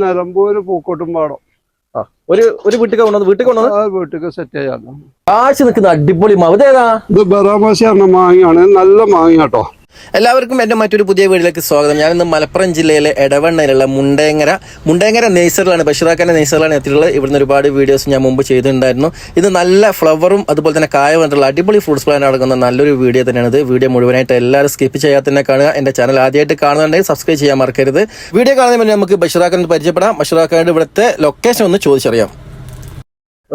നിലമ്പൂര് പൂക്കോട്ടുംപാടം. ഒരു വീട്ടിൽ സെറ്റ് ചെയ്യാൻ കാശ് നിൽക്കുന്ന അടിപൊളി മാവ്. ഇത് ബറാമാസി പറഞ്ഞ മാങ്ങയാണ്, നല്ല മാങ്ങ കേട്ടോ. എല്ലാവർക്കും എൻ്റെ മറ്റൊരു പുതിയ വീഡിയോയിലേക്ക് സ്വാഗതം. ഞാനിന്ന് മലപ്പുറം ജില്ലയിലെ എടവണ്ണയിലുള്ള മുണ്ടേങ്ങര നേഴ്സറിലാണ്, ബഷീറാക്കാൻ്റെ നേഴ്സറിലാണ് എത്തിയിട്ടുള്ളത്. ഇവിടുന്ന് ഒരുപാട് വീഡിയോസ് ഞാൻ മുമ്പ് ചെയ്തിട്ടുണ്ടായിരുന്നു. ഇത് നല്ല ഫ്ലവറും അതുപോലെ തന്നെ കായ വന്നിട്ടുള്ള അടിപൊളി ഫ്രൂട്ട്സ് പ്ലാന്റ് നടക്കുന്ന നല്ലൊരു വീഡിയോ തന്നെയാണ്. ഇത് വീഡിയോ മുഴുവനായിട്ട് എല്ലാവരും സ്കിപ്പ് ചെയ്യാതെ തന്നെ കാണുക. എൻ്റെ ചാനൽ ആദ്യമായിട്ട് കാണുന്നുണ്ടെങ്കിൽ സബ്സ്ക്രൈബ് ചെയ്യാൻ മറക്കരുത്. വീഡിയോ കാണുന്നതിന് മുന്നേ നമുക്ക് ബഷീറാക്കാനെ പരിചയപ്പെടാം. ബഷീറാക്കാൻ്റെ ഇവിടുത്തെ ലൊക്കേഷൻ ഒന്ന് ചോദിച്ചറിയാം.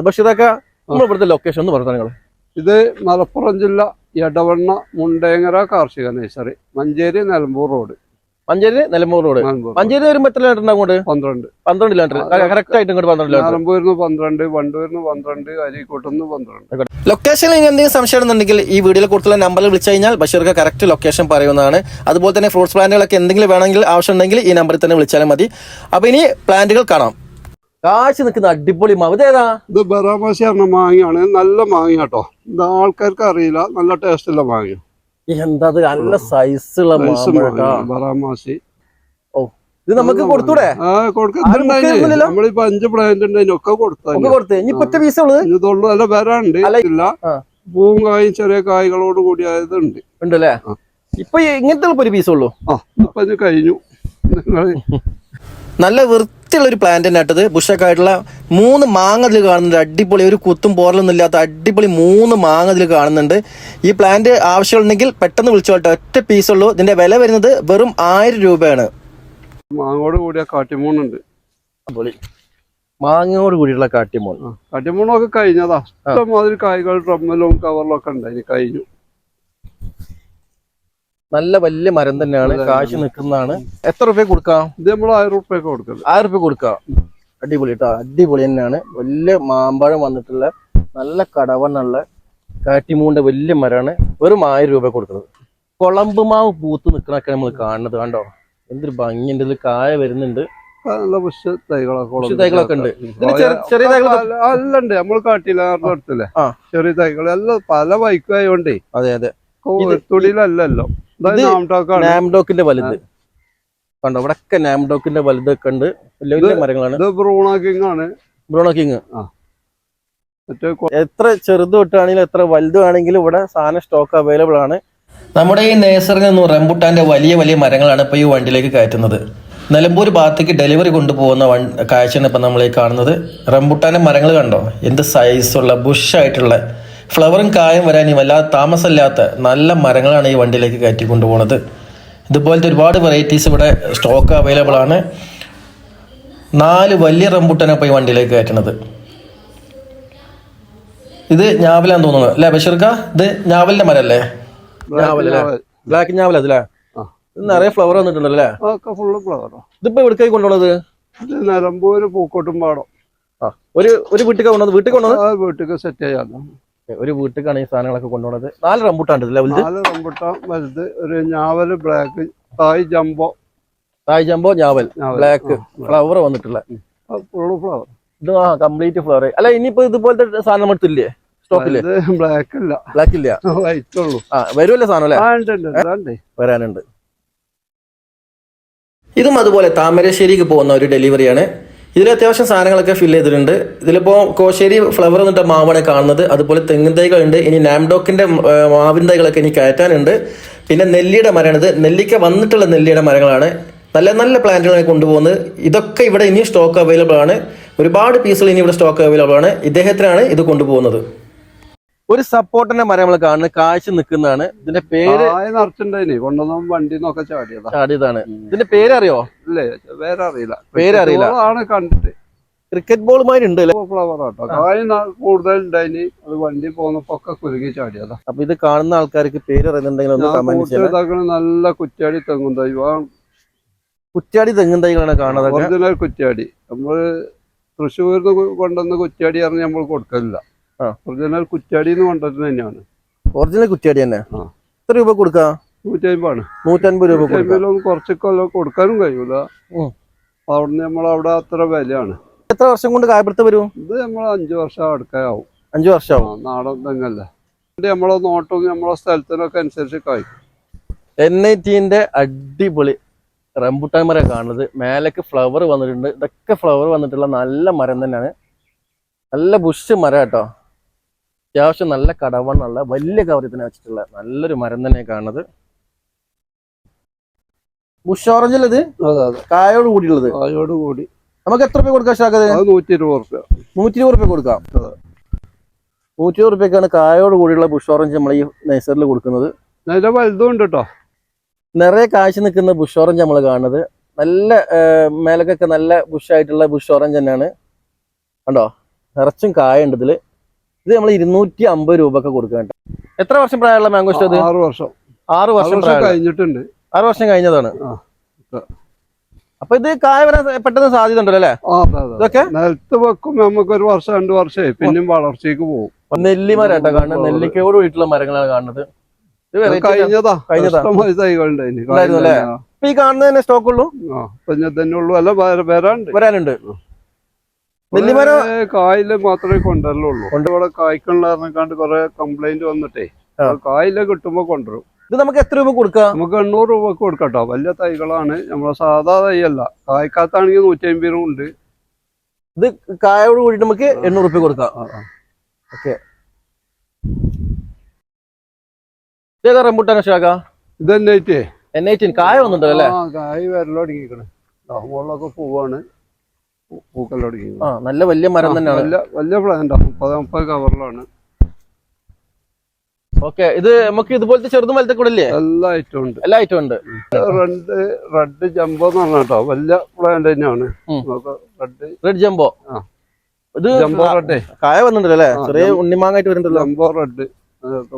ബഷീറാക്ക, നമ്മൾ ഇവിടുത്തെ ലൊക്കേഷൻ ഒന്ന് പറഞ്ഞു നിങ്ങൾ. ഇത് മലപ്പുറം ജില്ല എടവണ്ണ മുണ്ടേങ്ങര കാർഷിക നേഴ്സറി, മഞ്ചേരി നിലമ്പൂർ റോഡ്. മഞ്ചേരി വരുമ്പോ എത്ര ലിറ്റർ ഉണ്ടാവും? 12 ലിറ്റർ കറക്റ്റ് ആയിട്ട് ഇങ്ങോട്ട് 12 ലിറ്റർ. നിലമ്പൂരിന്ന് 12, വണ്ടൂരിന്ന് 12, അരീക്കോട്ടുന്ന് 12. ലൊക്കേഷനിൽ എന്തെങ്കിലും സംശയം ഉണ്ടെങ്കിൽ ഈ വീഡിയോയിൽ കൊടുത്തുള്ള നമ്പറിൽ വിളിച്ചു കഴിഞ്ഞാൽ ബഷീർക്ക് കറക്റ്റ് ലൊക്കേഷൻ പറയുന്നതാണ്. അതുപോലെ തന്നെ ഫ്രൂട്ട്സ് പ്ലാന്റുകളൊക്കെ എന്തെങ്കിലും വേണമെങ്കിൽ ആവശ്യം ഉണ്ടെങ്കിൽ ഈ നമ്പറിൽ തന്നെ വിളിച്ചാലും മതി. അപ്പൊ ഇനി പ്ലാന്റുകൾ കാണാം. കാശ് നിൽക്കുന്ന അടിപൊളി മാവ്. ഇത് ബറാമാസി പറഞ്ഞ മാങ്ങയാണ്, നല്ല മാങ്ങ കേട്ടോ. ഇത് ആൾക്കാർക്ക് അറിയില്ല, നല്ല ടേസ്റ്റ് ഉള്ള മാങ്ങ. എന്താ നല്ല സൈസുള്ള ബറാമാസി. ഓ, ഇത് നമുക്ക് കൊടുത്തൂടെ? നമ്മളിപ്പോ 5 പ്ലാന്റ് ഉണ്ട്, അതിനൊക്കെ കൊടുത്തുള്ളൂ. നല്ല വരാണ്ട് ഇല്ല, പൂവും കായും ചെറിയ കായ്കളോട് കൂടിയായതുണ്ട് ഉണ്ടല്ലേ. ഇപ്പൊ ഇങ്ങനത്തെ ഒരു പീസ് ഉള്ളൂ. ഇപ്പൊ ഇത് കഴിഞ്ഞു. നല്ല വൃത്തിയുള്ള ഒരു പ്ലാന്റ് തന്നെ ആട്ടത്. ബുഷൊക്കെ ആയിട്ടുള്ള 3 മാങ്ങ അതിൽ കാണുന്നുണ്ട്. അടിപൊളി, ഒരു കുത്തും പോറലൊന്നും ഇല്ലാത്ത അടിപൊളി 3 മാങ്ങ അതിൽ കാണുന്നുണ്ട്. ഈ പ്ലാന്റ് ആവശ്യമുണ്ടെങ്കിൽ പെട്ടെന്ന് വിളിച്ചോട്ടെ. ഒറ്റ പീസ് ഉള്ളൂ. ഇതിന്റെ വില വരുന്നത് വെറും 1000 രൂപയാണ്. മാങ്ങോട് കൂടിയ കാട്ടിമൂണുണ്ട്. മാങ്ങയോട് കൂടിയുള്ള കാട്ടിമൂണൊക്കെ കഴിഞ്ഞതാ. ഇഷ്ടംമാതിരി കായ്കൾ ഡ്രമ്മിലും കവറിലും ഒക്കെ ഉണ്ട്, കഴിഞ്ഞു. നല്ല വലിയ മരം തന്നെയാണ്, കാശ് നിൽക്കുന്നതാണ്. എത്ര രൂപ കൊടുക്കാം? ഇത് നമ്മൾ 1000 രൂപ കൊടുക്കാം. 1000 രൂപ കൊടുക്കാം. അടിപൊളി കേട്ടോ, അടിപൊളി തന്നെയാണ്. വലിയ മാമ്പഴം വന്നിട്ടുള്ള നല്ല കടവണ്ണുള്ള കാട്ടിമൂന്റെ വലിയ മരമാണ്. വെറും 1000 രൂപ കൊടുക്കുന്നത്. കുളമ്പ് മാവ് പൂത്ത് നിൽക്കണൊക്കെ നമ്മൾ കാണുന്നത് കണ്ടോ, എന്തൊരു ഭംഗിയുണ്ട്. ഇതിൽ കായ വരുന്നുണ്ട്. നല്ല തൈകളൊക്കെ ഉണ്ട്. ചെറിയ തൈകൾ അല്ലണ്ട്, നമ്മൾ കാട്ടില്ല അടുത്തല്ലേ ചെറിയ തൈകൾ എല്ലാം പല വൈക്കായോണ്ടേ. അതെ, തൊടിയിലല്ലോ. നാംഡോക്കിന്റെ വലുത് കണ്ടോ, ഇവിടെ നാംഡോക്കിന്റെ വലുതൊക്കെ ഉണ്ട്. വലിയ മരങ്ങളാണ്. Bruno king. എത്ര ചെറുത് തൊട്ടാണെങ്കിലും എത്ര വലുതാണെങ്കിലും ഇവിടെ സാധനം സ്റ്റോക്ക് അവൈലബിൾ ആണ്. നമ്മുടെ ഈ നേഴ്സറിൽ നിന്നും റംബുട്ടാന്റെ വലിയ വലിയ മരങ്ങളാണ് ഇപ്പൊ ഈ വണ്ടിയിലേക്ക് കയറ്റുന്നത്. നിലമ്പൂർ ഭാഗത്തേക്ക് ഡെലിവറി കൊണ്ടുപോകുന്ന കാഴ്ചയാണ് ഇപ്പൊ നമ്മൾ ഈ കാണുന്നത്. റംബുട്ടാന്റെ മരങ്ങൾ കണ്ടോ, എന്ത് സൈസുള്ള ബുഷായിട്ടുള്ള ഫ്ലവറും കായും വരാൻ വല്ലാതെ താമസമില്ലാത്ത നല്ല മരങ്ങളാണ് ഈ വണ്ടിയിലേക്ക് കയറ്റി കൊണ്ടുപോകുന്നത്. ഇതുപോലത്തെ ഒരുപാട് വെറൈറ്റീസ് ഇവിടെ സ്റ്റോക്ക് അവൈലബിൾ ആണ്. 4 വലിയ റംബുട്ടാനാണ് ഇപ്പോൾ ഈ വണ്ടിയിലേക്ക് കയറ്റുന്നത്. ഇത് ഞാവലാന്ന് തോന്നുന്നു അല്ലേ ബഷീർക്ക? ഇത് ഞാവലിന്റെ മരല്ലേ? ബ്ലാക്ക് ഞാവൽ അതല്ലേ? നിറയെ ഫ്ലവർ വന്നിട്ടുണ്ടല്ലേ? ഇതിപ്പോ എവിടേക്കായി കൊണ്ടുപോകുന്നത്? നിലമ്പൂര് പൂക്കോട്ടുംപാടം. ഒരു വീട്ടിൽ വീട്ടിൽ സെറ്റ് ചെയ്യാൻ ഒരു വീട്ടിലേക്കാണ് ഈ സാധനങ്ങളൊക്കെ കൊണ്ടുപോകുന്നത്. 4 റംബുട്ടാൻ 4 റംബുട്ടാൻ വലുത്, ഒരു ഞാവല് ബ്ലാക്ക്, തായ് ജംബോ ഞാവൽ ബ്ലാക്ക് ഫ്ലവർ വന്നിട്ടുള്ള ഫ്ലവർ. ഇത് കംപ്ലീറ്റ് ഫ്ലവർ. അല്ല, ഇനിയിപ്പോ ഇതുപോലത്തെ സാധനം എടുത്തില്ലേ സ്റ്റോക്കില്ലേ? ബ്ലാക്ക് ഇല്ല, വൈറ്റ് ഉള്ളൂ. വരുമല്ലേ സാധനം അല്ലേ? വരാനുണ്ട്. ഇതും അതുപോലെ താമരശ്ശേരിക്ക് പോകുന്ന ഒരു ഡെലിവറിയാണ്. ഇതിൽ അത്യാവശ്യം സാധനങ്ങളൊക്കെ ഫില്ല് ചെയ്തിട്ടുണ്ട്. ഇതിലിപ്പോൾ കോശ്ശേരി ഫ്ലവർ എന്നിട്ട് മാവാണ് കാണുന്നത്. അതുപോലെ തെങ്ങിൻ തൈകളുണ്ട്. ഇനി നാംഡോക്കിന്റെ മാവിൻ തൈകളൊക്കെ ഇനി കയറ്റാനുണ്ട്. പിന്നെ നെല്ലിയുടെ മരമാണിത്. നെല്ലിക്ക വന്നിട്ടുള്ള നെല്ലിയുടെ മരങ്ങളാണ്. നല്ല നല്ല പ്ലാന്റുകളാണ് കൊണ്ടുപോകുന്നത്. ഇതൊക്കെ ഇവിടെ ഇനി സ്റ്റോക്ക് അവൈലബിൾ ആണ്. ഒരുപാട് പീസുകൾ ഇനി ഇവിടെ സ്റ്റോക്ക് അവൈലബിൾ ആണ്. ഇദ്ദേഹത്തിനാണ് ഇത് കൊണ്ടുപോകുന്നത്. ഒരു സപ്പോർട്ടിന്റെ മരം നമ്മൾ കാണുന്നത് കാഴ്ച നിൽക്കുന്നതാണ്. ഇതിന്റെ പേര് ചാടിയതാണ്. ഇതിന്റെ പേരറിയോ? പേരറിയില്ല. കണ്ടിട്ട് ക്രിക്കറ്റ് ബോളുമാരുണ്ട്. ഫ്ലവർ ആട്ടോ, കൂടുതൽ ഉണ്ടായിന്. അത് വണ്ടി പോകുന്നപ്പോ കുരുങ്ങി ചാടിയതാ. അപ്പൊ ഇത് കാണുന്ന ആൾക്കാർക്ക് പേര് അറിയുന്നുണ്ടെങ്കിൽ നല്ല കുറ്റാടി തെങ്ങും തൈ. കുറ്റാടി തെങ്ങും തൈകളാണ് കാണുന്നത്. ഒറിജിനൽ കുറ്റാടി. നമ്മള് തൃശ്ശൂരിന്ന് കൊണ്ടുവന്ന കുറ്റാടി പറഞ്ഞ് നമ്മൾ കൊടുക്കലില്ല. ഒറിജിനൽ കുറ്റാടി കൊണ്ടുവരുന്നത് തന്നെയാണ്. ഒറിജിനൽ കുറ്റാടി തന്നെ. എത്ര രൂപ കൊടുക്കാം? 150 രൂപ. കുറച്ചൊക്കെ കൊടുക്കാനും കഴിയൂല. അവിടുന്ന് നമ്മളവിടെ അത്ര വിലയാണ്. എത്ര വർഷം കൊണ്ട് കായപ്പെടുത്ത വരും? ഇത് നമ്മൾ 5 വർഷം അടുക്കാവും. 5 വർഷമാവും. നാടൻ തെങ്ങല്ലേ. നമ്മളെ നോട്ടും നമ്മളെ സ്ഥലത്തിനൊക്കെ അനുസരിച്ച് കായ്ക്കും. N18 അടിപൊളി റംബുട്ടാൻ മരം കാണുന്നത്. മേലേക്ക് ഫ്ലവർ വന്നിട്ടുണ്ട്. ഇതൊക്കെ ഫ്ലവർ വന്നിട്ടുള്ള നല്ല മരം തന്നെയാണ്. നല്ല ബുഷ് മരം കേട്ടോ. അത്യാവശ്യം നല്ല കടവണ്ണുള്ള വലിയ കവറിൽ തന്നെ വെച്ചിട്ടുള്ള നല്ലൊരു മരം തന്നെ കാണുന്നത്. ബുഷ് ഓറഞ്ചിലത് കായോട് കൂടിയുള്ളത്. കായോട് കൂടി നമുക്ക് എത്ര രൂപ കൊടുക്കാം ഷാക്കത്? 120 120 രൂപ കൊടുക്കാം. 120 രൂപയ്ക്കാണ് കായോട് കൂടിയുള്ള ബുഷ് ഓറഞ്ച് നമ്മൾ ഈ നഴ്സറിൽ കൊടുക്കുന്നത്. നല്ല വലുതും ഉണ്ട് കേട്ടോ. നിറയെ കാഴ്ച നിൽക്കുന്ന ബുഷ് ഓറഞ്ച് നമ്മൾ കാണുന്നത്. നല്ല മേലക്കൊക്കെ നല്ല ബുഷായിട്ടുള്ള ബുഷ് ഓറഞ്ച് തന്നെയാണ്. കണ്ടോ, നിറച്ചും കായ ഉണ്ട് ഇതില്. ഇത് നമ്മൾ 250 രൂപക്ക് കൊടുക്കേണ്ട. എത്ര വർഷം പ്രായമുള്ള മാംഗോസ്റ്റോ? 6 വർഷം. 6 വർഷം കഴിഞ്ഞിട്ടുണ്ട്. 6 വർഷം കഴിഞ്ഞതാണ്. അപ്പൊ ഇത് കായ വരാൻ പെട്ടെന്ന് സാധ്യത ഉണ്ടല്ലോ അല്ലേ? ഇതൊക്കെ നിലത്ത് വെക്കും നമുക്ക് 1 വർഷം 2 വർഷമായി പിന്നെയും വളർച്ചയ്ക്ക് പോകും. നെല്ലിമരാട്ടോ കാണുന്നത്. നെല്ലിക്കയോട് വീട്ടിലുള്ള മരങ്ങളാണ് കാണുന്നത്. കഴിഞ്ഞതാ ഈ കാണുന്നതന്നെ സ്റ്റോക്ക് ഉള്ളൂ? അല്ല വരാനുണ്ട്. നെല്ലിമരം കായില് മാത്രമേ കൊണ്ടുവരുള്ളൂ. ഇവിടെ കായ്ക്കണ്ടാണ്ട് കൊറേ കംപ്ലൈന്റ് വന്നിട്ടേ കായില് കിട്ടുമ്പോ കൊണ്ടുവരും. ഇത് നമുക്ക് എത്ര രൂപ കൊടുക്കാം? നമുക്ക് 800 രൂപക്ക് കൊടുക്കട്ടോ. വലിയ തൈകളാണ്, നമ്മളെ സാധാ തൈയല്ല. കായ്ക്കാത്താണെങ്കിൽ 150 രൂപ ഉണ്ട്. ഇത് കായോട് കൂടിയിട്ട് നമുക്ക് 800 രൂപ കൊടുക്കാം. ഓക്കെ. ഇതേതാ റംബുട്ടാൻ ഷാക്ക? ഇത് N18 കായ വന്നിട്ടുണ്ടല്ലോ അല്ലേ? കായ് വരലോ തുടങ്ങിക്കണേ. മുകളിലൊക്കെ പൂവാണ്, പൂക്കല്ലോ തുടങ്ങി. നല്ല വലിയ മരം തന്നെയാണ്. വലിയ പ്ലാന്റ് 30 കവറിലാണ്. ഓക്കെ. ഇത് നമുക്ക് ഇതുപോലത്തെ ചെറുതും വലുത്തെ കൂടെ ഇല്ലേ? എല്ലാ ഐറ്റം ഉണ്ട്. എല്ലാ ഐറ്റം ഉണ്ട്. റെഡ് ജംബോ എന്ന് പറഞ്ഞ കേട്ടോ, വലിയ പ്ലാന്റ് തന്നെയാണ്. Red jumbo. ഇത് ജംബോ റെഡ് കായ വന്നിട്ടുണ്ടല്ലോ അല്ലേ? ചെറിയ ഉണ്ണിമാങ്ങായിട്ട് വരുന്നുണ്ടല്ലോ. ജംബോ റെഡ്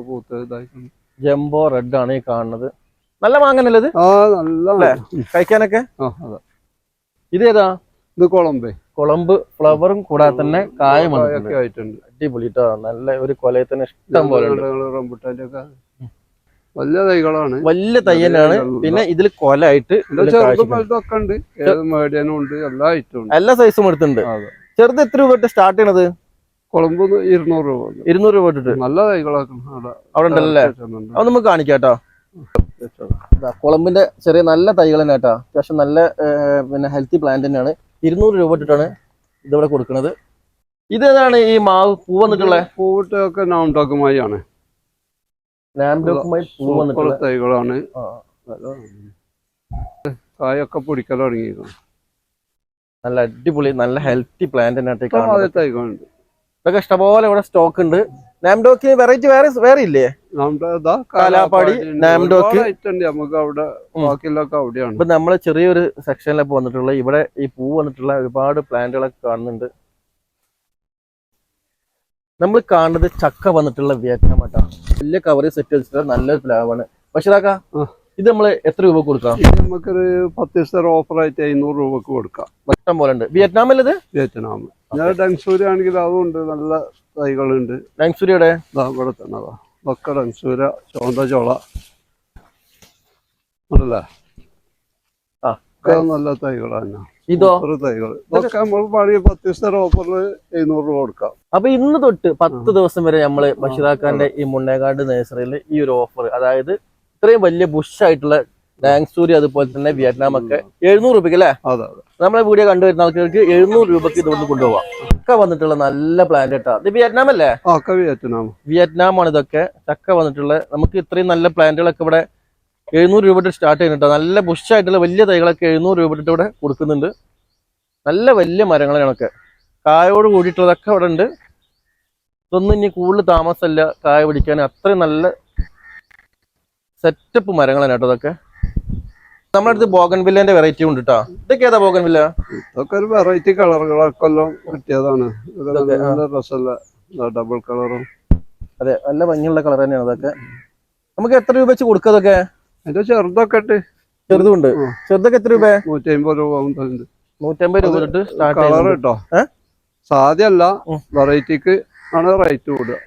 പൂത്ത് ഇതായിട്ടുണ്ട്. ജംബോ റെഡ് ആണ് ഈ കാണുന്നത്. നല്ല മാങ്ങനല്ലേ ഇത്? നല്ല കഴിക്കാനൊക്കെ. ഇതേതാ? ഇത് കൊളമ്പ് ഫ്ലവറും കൂടാതെ തന്നെ കായം ആയിട്ടുണ്ട്. അടിപൊളി ട്ടോ. നല്ല ഒരു കൊലയിൽ തന്നെ ഇഷ്ടം പോലെ റംബുട്ടാന്റെ ഒക്കെ വലിയ തൈകളാണ്. വലിയ തൈ തന്നെയാണ്. പിന്നെ ഇതിൽ കൊലായിട്ട് ചെറുതൊക്കെ ഉണ്ട്, മേടിയാനും ഉണ്ട്, എല്ലാ ഐറ്റവും ഉണ്ട്. എല്ലാ സൈസും എടുത്തിട്ടുണ്ട്. ചെറുത് എത്ര രൂപ സ്റ്റാർട്ട് ചെയ്യണത്? കൊളമ്പ് 200 രൂപ. 200 രൂപ ഇട്ടിട്ട് നല്ല തൈകളൊക്കെ അവിടെ ഉണ്ടല്ലേ? അത് നമുക്ക് കാണിക്കാട്ടോ. കൊളമ്പിന്റെ ചെറിയ നല്ല തൈകൾ തന്നെ കേട്ടോ. അത്യാവശ്യം നല്ല പിന്നെ ഹെൽത്തി പ്ലാന്റ് തന്നെയാണ്. 200 രൂപ ഇട്ടിട്ടാണ് ഇതിവിടെ കൊടുക്കുന്നത്. ഇതേതാണ് ഈ മാവ് പൂ വന്നിട്ടുള്ള? പൂവിട്ടൊക്കെ നാംഡോക്കുമായി ആണ്. പൂ വന്നിട്ടുള്ള തൈകളാണ്. കായൊക്കെ പൊടിക്കൽ തുടങ്ങിയിരുന്നു. നല്ല അടിപൊളി നല്ല ഹെൽത്തി പ്ലാന്റ് തന്നെയായിട്ട് തൈകളുണ്ട്. ഇതൊക്കെ ഇഷ്ടംപോലെ ഇവിടെ സ്റ്റോക്ക് ഉണ്ട്. നാംഡോക്ക് വെറൈറ്റി വേറെ ഇല്ലേ? കാലാപ്പാടി, നാംഡോക്ക് നമുക്ക് അവിടെ ബാക്കിയുള്ളൊക്കെ അവിടെയാണ്. ഇപ്പൊ നമ്മള് ചെറിയൊരു സെക്ഷനിലൊക്കെ വന്നിട്ടുള്ള ഇവിടെ ഈ പൂ വന്നിട്ടുള്ള ഒരുപാട് പ്ലാന്റുകളൊക്കെ കാണുന്നുണ്ട്. നമ്മൾ കാണുന്നത് ചക്ക വന്നിട്ടുള്ള വിയറ്റ്നാം ആട്ടാ. വലിയ കവറിൽ സെറ്റ് വെച്ചിട്ടുള്ള നല്ലൊരു പ്ലാവാണ്. പക്ഷേ ഇത് നമ്മള് എത്ര രൂപ കൊടുക്കാം? നമുക്കൊരു 10 ദിവസത്തെ ഓഫറായിട്ട് 500 രൂപക്ക് കൊടുക്കാം. ഇഷ്ടം പോലെ ഉണ്ട്. വിയറ്റ്നാം അല്ലത്? വിയറ്റ്നാം. ഡൻസൂര ആണെങ്കിൽ അതുണ്ട്, നല്ല തൈകളുണ്ട്. ഡൻസൂരയുടെ ഇവിടെ തന്നെ ഒക്കെ ഡൻസൂര, ചോന്ത ചോള അതല്ലേ, നല്ല തൈകളാണ്. ഇതോ തൈകൾ ഇതൊക്കെ നമ്മൾ പണി 10 ദിവസത്തെ ഓഫറിൽ 700 രൂപ കൊടുക്കാം. അപ്പൊ ഇന്ന് തൊട്ട് 10 ദിവസം വരെ നമ്മള് ബഷീറാക്കാന്റെ ഈ മുന്നേകാട് നഴ്സറിയിൽ ഈ ഒരു ഓഫർ, അതായത് ഇത്രയും വലിയ ബുഷ് ആയിട്ടുള്ള ഡാങ്സൂരി അതുപോലെ തന്നെ വിയറ്റ്നാം ഒക്കെ 700 രൂപയ്ക്ക് അല്ലേ? നമ്മളെ വീഡിയോ കണ്ടുവരുന്ന ആൾക്കാർക്ക് 700 രൂപയ്ക്ക് ഇതുകൊണ്ട് കൊണ്ടുപോകാം. ചക്ക വന്നിട്ടുള്ള നല്ല പ്ലാന്റ് കേട്ടോ. ഇത് വിയറ്റ്നാം അല്ലേ? വിയറ്റ്നാം ആണ് ഇതൊക്കെ. ചക്ക വന്നിട്ടുള്ള നമുക്ക് ഇത്രയും നല്ല പ്ലാന്റുകളൊക്കെ ഇവിടെ 700 രൂപ സ്റ്റാർട്ട് ചെയ്യുന്നുണ്ടോ. നല്ല ബുഷ് ആയിട്ടുള്ള വലിയ തൈകളൊക്കെ 700 രൂപ ഇവിടെ കൊടുക്കുന്നുണ്ട്. നല്ല വലിയ മരങ്ങളാണൊക്കെ, കായോട് കൂടിയിട്ടുള്ളതൊക്കെ ഇവിടെ ഉണ്ട്. ഇതൊന്നും ഇനി കൂടുതൽ താമസമല്ല കായ പിടിക്കാൻ. അത്രയും നല്ല സെറ്റപ്പ് മരങ്ങളാണ് കേട്ടോ ഇതൊക്കെ. നമ്മുടെ അടുത്ത് ബോഗൻവില്ലേന്റെ വെറൈറ്റി ഉണ്ട് കേട്ടോ. ഇതൊക്കെ ഏതാ ബോഗൻവില്ല? ഇതൊക്കെ ഒരു വെറൈറ്റി കളറുകളൊക്കെ കിട്ടിയതാണ്. ഡബിൾ കളറും. അതെ, നല്ല ഭംഗിയുള്ള കളർ തന്നെയാണ് അതൊക്കെ. നമുക്ക് എത്ര രൂപ വെച്ച് കൊടുക്കുക അതൊക്കെ? അതിന്റെ ചെറുതൊക്കെ ചെറുതുണ്ട്. ചെറുതൊക്കെ എത്ര രൂപ? 150 രൂപ. 150 രൂപ തൊട്ട് സ്റ്റാർട്ട് കളർ കേട്ടോ. സാധ്യല്ല, വെറൈറ്റിക്ക് ആണ് റേറ്റ് കൂടുക.